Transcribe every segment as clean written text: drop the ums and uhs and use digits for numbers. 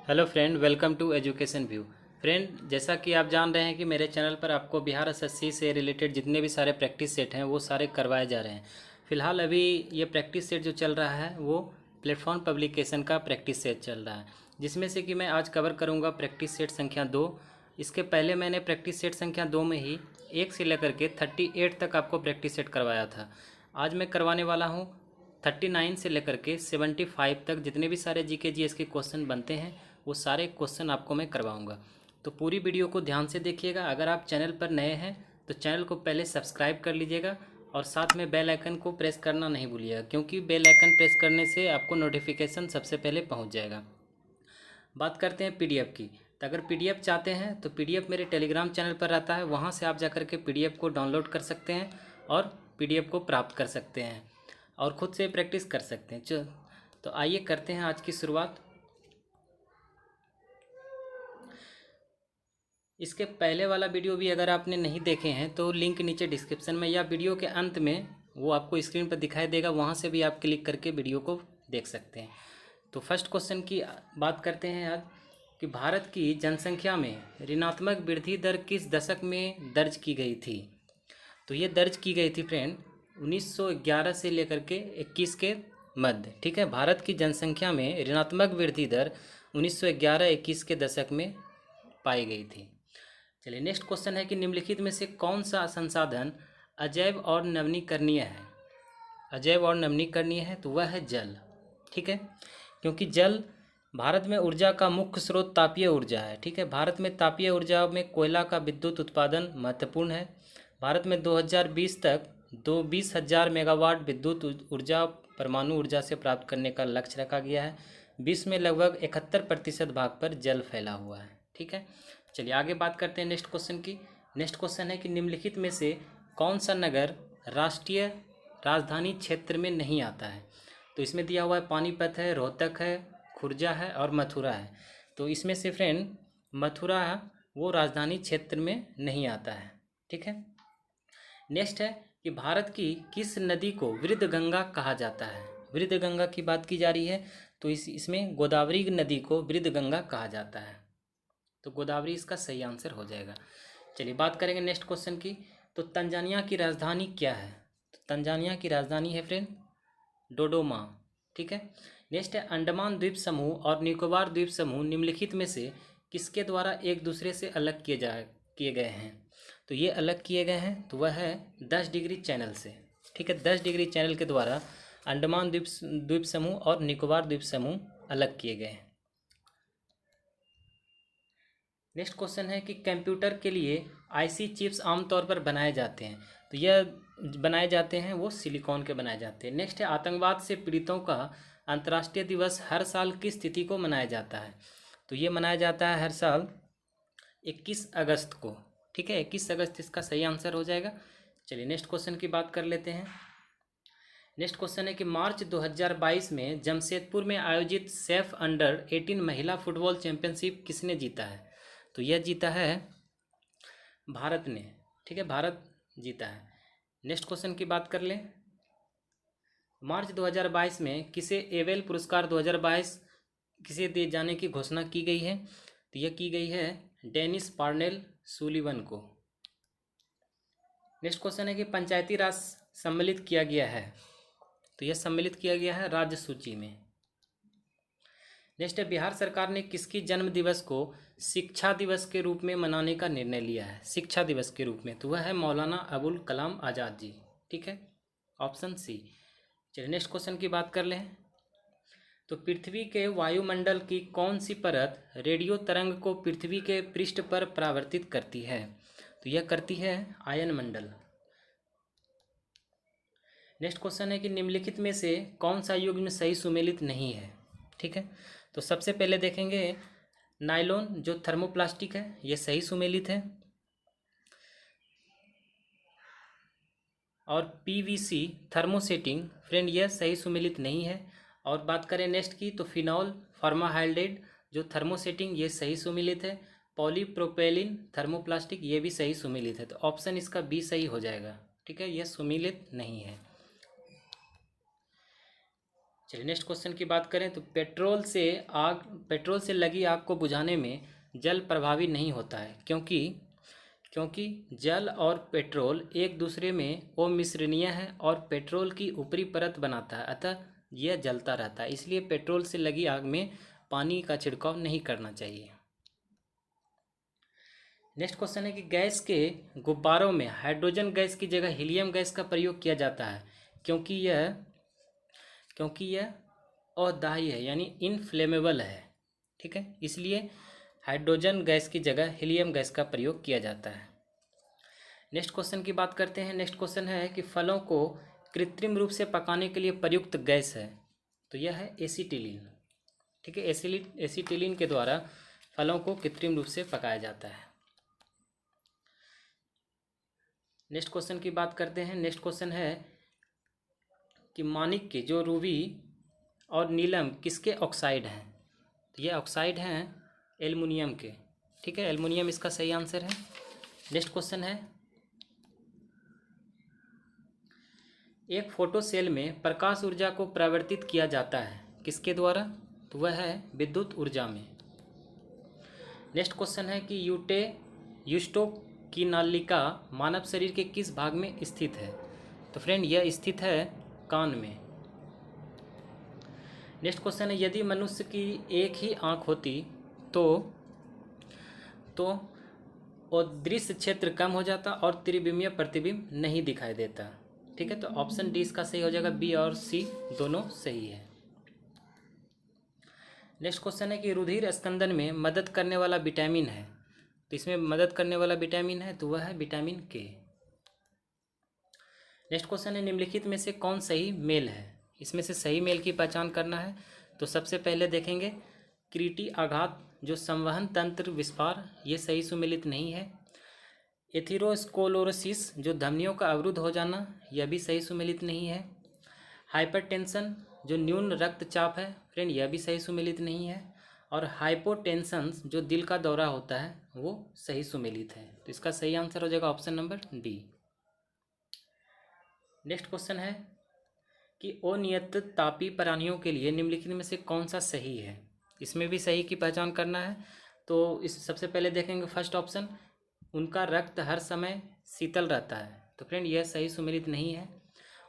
Hello friend, welcome to Education View. Friend, जैसा कि आप जान रहे हैं कि मेरे चैनल पर आपको बिहार एसएससी से रिलेटेड जितने भी सारे प्रैक्टिस सेट हैं वो सारे करवाए जा रहे हैं। फ़िलहाल अभी ये प्रैक्टिस सेट जो चल रहा है वो प्लेटफॉर्म पब्लिकेशन का प्रैक्टिस सेट चल रहा है, जिसमें से कि मैं आज कवर करूँगा प्रैक्टिस सेट संख्या 2। इसके पहले मैंने प्रैक्टिस सेट संख्या 2 में ही 1 से लेकर के 38 तक आपको प्रैक्टिस सेट करवाया था। आज मैं करवाने वाला हूँ 39 से लेकर के 75 तक जितने भी सारे जीके जीएस के क्वेश्चन बनते हैं वो सारे क्वेश्चन आपको मैं करवाऊंगा। तो पूरी वीडियो को ध्यान से देखिएगा। अगर आप चैनल पर नए हैं तो चैनल को पहले सब्सक्राइब कर लीजिएगा और साथ में बेल आइकन को प्रेस करना नहीं भूलिएगा, क्योंकि बेल आइकन प्रेस करने से आपको नोटिफिकेशन सबसे पहले पहुंच जाएगा। बात करते हैं पीडीएफ की। तो अगर पीडीएफ चाहते हैं तो पीडीएफ मेरे टेलीग्राम चैनल पर रहता है, वहाँ से आप जाकर के पीडीएफ को डाउनलोड कर सकते हैं और पीडीएफ को प्राप्त कर सकते हैं और ख़ुद से प्रैक्टिस कर सकते हैं। तो आइए करते हैं आज की शुरुआत। इसके पहले वाला वीडियो भी अगर आपने नहीं देखे हैं तो लिंक नीचे डिस्क्रिप्शन में या वीडियो के अंत में वो आपको स्क्रीन पर दिखाई देगा, वहाँ से भी आप क्लिक करके वीडियो को देख सकते हैं। तो फर्स्ट क्वेश्चन की बात करते हैं आज कि भारत की जनसंख्या में ऋणात्मक वृद्धि दर किस दशक में दर्ज की गई थी। तो ये दर्ज की गई थी फ्रेंड 1911 से लेकर के 21 के मध्य। ठीक है, भारत की जनसंख्या में ऋणात्मक वृद्धि दर 1911-21 के दशक में पाई गई थी। चलिए नेक्स्ट क्वेश्चन है कि निम्नलिखित में से कौन सा संसाधन अजैव और नवीकरणीय है। अजैव और नवीकरणीय है तो वह है जल। ठीक है, क्योंकि जल भारत में ऊर्जा का मुख्य स्रोत तापीय ऊर्जा है। ठीक है, भारत में तापीय ऊर्जा में कोयला का विद्युत उत्पादन महत्वपूर्ण है। भारत में 2020 तक 20,000 मेगावाट विद्युत ऊर्जा परमाणु ऊर्जा से प्राप्त करने का लक्ष्य रखा गया है। विश्व में लगभग 71% भाग पर जल फैला हुआ है। ठीक है, चलिए आगे बात करते हैं नेक्स्ट क्वेश्चन की। नेक्स्ट क्वेश्चन है कि निम्नलिखित में से कौन सा नगर राष्ट्रीय राजधानी क्षेत्र में नहीं आता है। तो इसमें दिया हुआ है पानीपत है, रोहतक है, खुर्जा है और मथुरा है। तो इसमें से फ्रेंड मथुरा वो राजधानी क्षेत्र में नहीं आता है। ठीक है, नेक्स्ट है कि भारत की किस नदी को वृद्ध गंगा कहा जाता है। वृद्ध गंगा की बात की जा रही है तो इसमें गोदावरी नदी को वृद्ध गंगा कहा जाता है। तो गोदावरी इसका सही आंसर हो जाएगा। चलिए बात करेंगे नेक्स्ट क्वेश्चन की। तो तंजानिया की राजधानी क्या है। तो तंजानिया की राजधानी है फ्रेंड डोडोमा। ठीक है, नेक्स्ट है अंडमान द्वीप समूह और निकोबार द्वीप समूह निम्नलिखित में से किसके द्वारा एक दूसरे से अलग किए गए हैं। तो ये अलग किए गए हैं तो वह है 10 डिग्री चैनल से। ठीक है, 10 डिग्री चैनल के द्वारा अंडमान द्वीप समूह और निकोबार द्वीप समूह अलग किए गए हैं। नेक्स्ट क्वेश्चन है कि कंप्यूटर के लिए आईसी चिप्स आमतौर पर बनाए जाते हैं। तो यह बनाए जाते हैं वो सिलिकॉन के बनाए जाते हैं। नेक्स्ट है आतंकवाद से पीड़ितों का अंतर्राष्ट्रीय दिवस हर साल किस तिथि को मनाया जाता है। तो ये मनाया जाता है हर साल 21 अगस्त को। ठीक है, 21 अगस्त इसका सही आंसर हो जाएगा। चलिए नेक्स्ट क्वेश्चन की बात कर लेते हैं। नेक्स्ट क्वेश्चन है कि मार्च 2022 में जमशेदपुर में आयोजित सैफ अंडर-18 महिला फुटबॉल चैंपियनशिप किसने जीता है। तो यह जीता है भारत ने। ठीक है, भारत जीता है। नेक्स्ट क्वेश्चन की बात कर लें। मार्च 2022 में किसे एवेल पुरस्कार 2022 किसे दिए जाने की घोषणा की गई है। तो यह की गई है डेनिस पार्नेल सुलिवन को। नेक्स्ट क्वेश्चन है कि पंचायती राज सम्मिलित किया गया है। तो यह सम्मिलित किया गया है राज्य सूची में। नेक्स्ट है बिहार सरकार ने किसकी जन्म दिवस को शिक्षा दिवस के रूप में मनाने का निर्णय लिया है। शिक्षा दिवस के रूप में तो वह है मौलाना अबुल कलाम आज़ाद जी। ठीक है, ऑप्शन सी। चलिए नेक्स्ट क्वेश्चन की बात कर लें। तो पृथ्वी के वायुमंडल की कौन सी परत रेडियो तरंग को पृथ्वी के पृष्ठ पर परावर्तित करती है। तो यह करती है आयन मंडल। नेक्स्ट क्वेश्चन है कि निम्नलिखित में से कौन सा युग्म सही सुमेलित नहीं है। ठीक है, तो सबसे पहले देखेंगे नायलॉन जो थर्मोप्लास्टिक है ये सही सुमेलित है, और पीवीसी थर्मोसेटिंग फ्रेंड यह सही सुमेलित नहीं है। और बात करें नेक्स्ट की तो फिनॉल फॉर्माहाइड्रेट जो थर्मोसेटिंग ये सही सुमेलित है। पॉलीप्रोपेलिन थर्मोप्लास्टिक ये भी सही सुमेलित है। तो ऑप्शन इसका बी सही हो जाएगा। ठीक है, यह सुमेलित नहीं है। चलिए नेक्स्ट क्वेश्चन की बात करें तो पेट्रोल से लगी आग को बुझाने में जल प्रभावी नहीं होता है, क्योंकि जल और पेट्रोल एक दूसरे में अमिश्रणीय है और पेट्रोल की ऊपरी परत बनाता है, अतः यह जलता रहता है। इसलिए पेट्रोल से लगी आग में पानी का छिड़काव नहीं करना चाहिए। नेक्स्ट क्वेश्चन है कि गैस के गुब्बारों में हाइड्रोजन गैस की जगह हीलियम गैस का प्रयोग किया जाता है, क्योंकि यह अदाह्य है यानी इनफ्लेमेबल है। ठीक है, इसलिए हाइड्रोजन गैस की जगह हीलियम गैस का प्रयोग किया जाता है। नेक्स्ट क्वेश्चन की बात करते हैं। नेक्स्ट क्वेश्चन है कि फलों को कृत्रिम रूप से पकाने के लिए प्रयुक्त गैस है, तो यह है एसीटिलीन। ठीक है, एसीटिलीन के द्वारा फलों को कृत्रिम रूप से पकाया जाता है। नेक्स्ट क्वेश्चन की बात करते हैं। नेक्स्ट क्वेश्चन है कि माणिक के जो रूबी और नीलम किसके ऑक्साइड हैं, तो ये ऑक्साइड हैं एल्युमिनियम के। ठीक है, एल्युमिनियम इसका सही आंसर है। नेक्स्ट क्वेश्चन है एक फोटो सेल में प्रकाश ऊर्जा को परिवर्तित किया जाता है किसके द्वारा, तो वह है विद्युत ऊर्जा में। नेक्स्ट क्वेश्चन है कि यूस्टोक की नालिका मानव शरीर के किस भाग में स्थित है, तो फ्रेंड यह स्थित है कान में। नेक्स्ट क्वेश्चन है यदि मनुष्य की एक ही आँख होती तो अदृश्य क्षेत्र कम हो जाता और त्रिविमीय प्रतिबिंब नहीं दिखाई देता। ठीक है, तो ऑप्शन डी इसका सही हो जाएगा, बी और सी दोनों सही है। नेक्स्ट क्वेश्चन है कि रुधिर स्कंदन में मदद करने वाला विटामिन है, तो इसमें मदद करने वाला विटामिन है तो वह है विटामिन के। नेक्स्ट क्वेश्चन है निम्नलिखित में से कौन सही मेल है, इसमें से सही मेल की पहचान करना है। तो सबसे पहले देखेंगे क्रीटी आघात जो संवहन तंत्र विस्फार, ये सही सुमेलित नहीं है। एथेरोस्क्लेरोसिस जो धमनियों का अवरुद्ध हो जाना, यह भी सही सुमेलित नहीं है। हाइपरटेंशन जो न्यून रक्तचाप है फ्रेंड, यह भी सही सुमेलित नहीं है। और हाइपोटेंशन जो दिल का दौरा होता है वो सही सुमेलित है, तो इसका सही आंसर हो जाएगा option number D. Next question है कि अनियत तापी प्राणियों के लिए निम्नलिखित में से कौन सा सही है, इसमें भी सही की पहचान करना है। तो इस सबसे पहले देखेंगे फर्स्ट ऑप्शन, उनका रक्त हर समय शीतल रहता है, तो फ्रेंड यह सही सुमेलित नहीं है।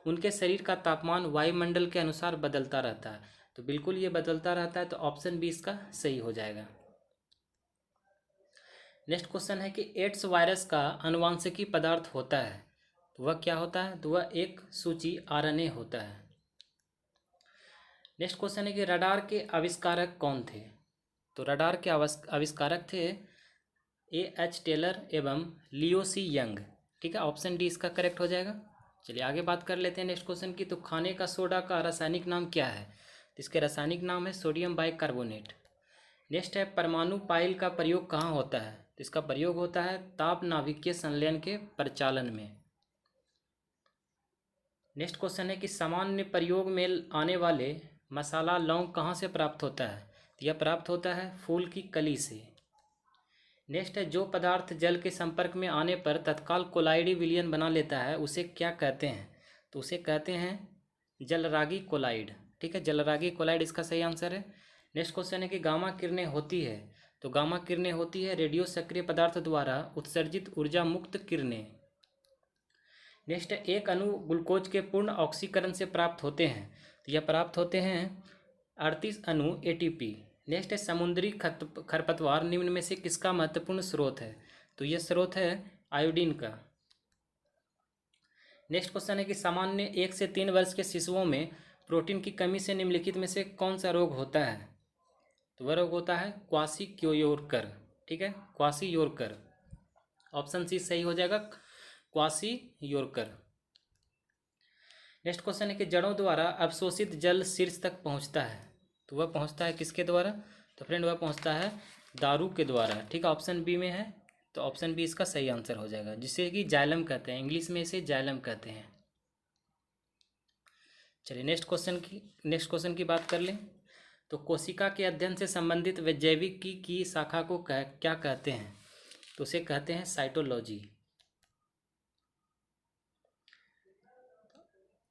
उनके शरीर का तापमान वायुमंडल के अनुसार बदलता रहता है, तो बिल्कुल ये बदलता रहता है, तो ऑप्शन बी इसका सही हो जाएगा। नेक्स्ट क्वेश्चन है कि एड्स वायरस का आनुवांशिकी पदार्थ होता है, तो वह क्या होता है, तो वह एक सूची आरएनए होता है। नेक्स्ट क्वेश्चन है कि रडार के आविष्कारक कौन थे, तो रडार के आविष्कारक थे एएच टेलर एवं लियो सी यंग। ठीक है, ऑप्शन डी इसका करेक्ट हो जाएगा। चलिए आगे बात कर लेते हैं नेक्स्ट क्वेश्चन की। तो खाने का सोडा का रासायनिक नाम क्या है, तो इसके रासायनिक नाम है सोडियम बाइकार्बोनेट। नेक्स्ट है परमाणु पाइल का प्रयोग कहाँ होता है, तो इसका प्रयोग होता है ताप नाभिकीय संलयन के परिचालन में। नेक्स्ट क्वेश्चन है कि सामान्य प्रयोग में आने वाले मसाला लौंग कहाँ से प्राप्त होता है, तो यह प्राप्त होता है फूल की कली से। नेक्स्ट है जो पदार्थ जल के संपर्क में आने पर तत्काल कोलाइडी विलयन बना लेता है उसे क्या कहते हैं, तो उसे कहते हैं जलरागी कोलाइड। ठीक है, जलरागी कोलाइड इसका सही आंसर है। नेक्स्ट क्वेश्चन है कि गामा किरणें होती है, तो गामा किरणें होती है रेडियो सक्रिय पदार्थ द्वारा उत्सर्जित ऊर्जा मुक्त किरणें। नेक्स्ट है एक अणु ग्लूकोज के पूर्ण ऑक्सीकरण से प्राप्त होते हैं, तो यह प्राप्त होते हैं 38 अणु एटीपी। नेक्स्ट है समुद्री खरपतवार निम्न में से किसका महत्वपूर्ण स्रोत है, तो यह स्रोत है आयोडीन का। नेक्स्ट क्वेश्चन है कि सामान्य 1 से 3 वर्ष के शिशुओं में प्रोटीन की कमी से निम्नलिखित में से कौन सा रोग होता है, तो वह रोग होता है क्वाशीयोरकर। ठीक है, क्वाशीयोरकर, ऑप्शन सी सही हो जाएगा, क्वाशीयोरकर। नेक्स्ट क्वेश्चन है कि जड़ों द्वारा अवशोषित जल शीर्ष तक पहुंचता है, तो वह पहुंचता है किसके द्वारा, तो फ्रेंड वह पहुंचता है दारू के द्वारा। ठीक है, ऑप्शन बी में है, तो ऑप्शन बी इसका सही आंसर हो जाएगा, जिसे कि जाइलम कहते हैं, इंग्लिश में इसे जाइलम कहते हैं। चलिए नेक्स्ट क्वेश्चन की बात कर लें। तो कोशिका के अध्ययन से संबंधित जैविकी की शाखा को क्या कहते हैं, तो उसे कहते हैं साइटोलॉजी।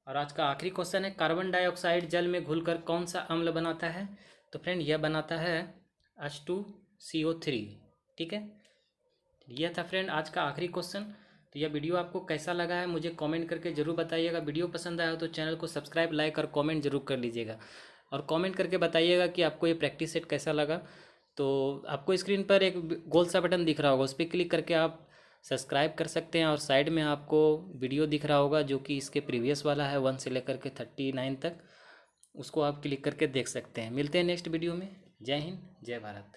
और आज का आखिरी क्वेश्चन है, कार्बन डाइऑक्साइड जल में घुलकर कौन सा अम्ल बनाता है? तो फ्रेंड यह बनाता है H2CO3। ठीक है, यह था फ्रेंड आज का आखिरी क्वेश्चन। तो यह वीडियो आपको कैसा लगा है मुझे कमेंट करके ज़रूर बताइएगा। वीडियो पसंद आया हो तो चैनल को सब्सक्राइब, लाइक और कमेंट जरूर कर लीजिएगा। और कमेंट करके बताइएगा कि आपको ये प्रैक्टिस सेट कैसा लगा। तो आपको स्क्रीन पर एक गोल सा बटन दिख रहा होगा, उस पर क्लिक करके आप सब्सक्राइब कर सकते हैं। और साइड में आपको वीडियो दिख रहा होगा जो कि इसके प्रीवियस वाला है 1 से लेकर के 39 तक, उसको आप क्लिक करके देख सकते हैं। मिलते हैं नेक्स्ट वीडियो में। जय हिंद, जय भारत।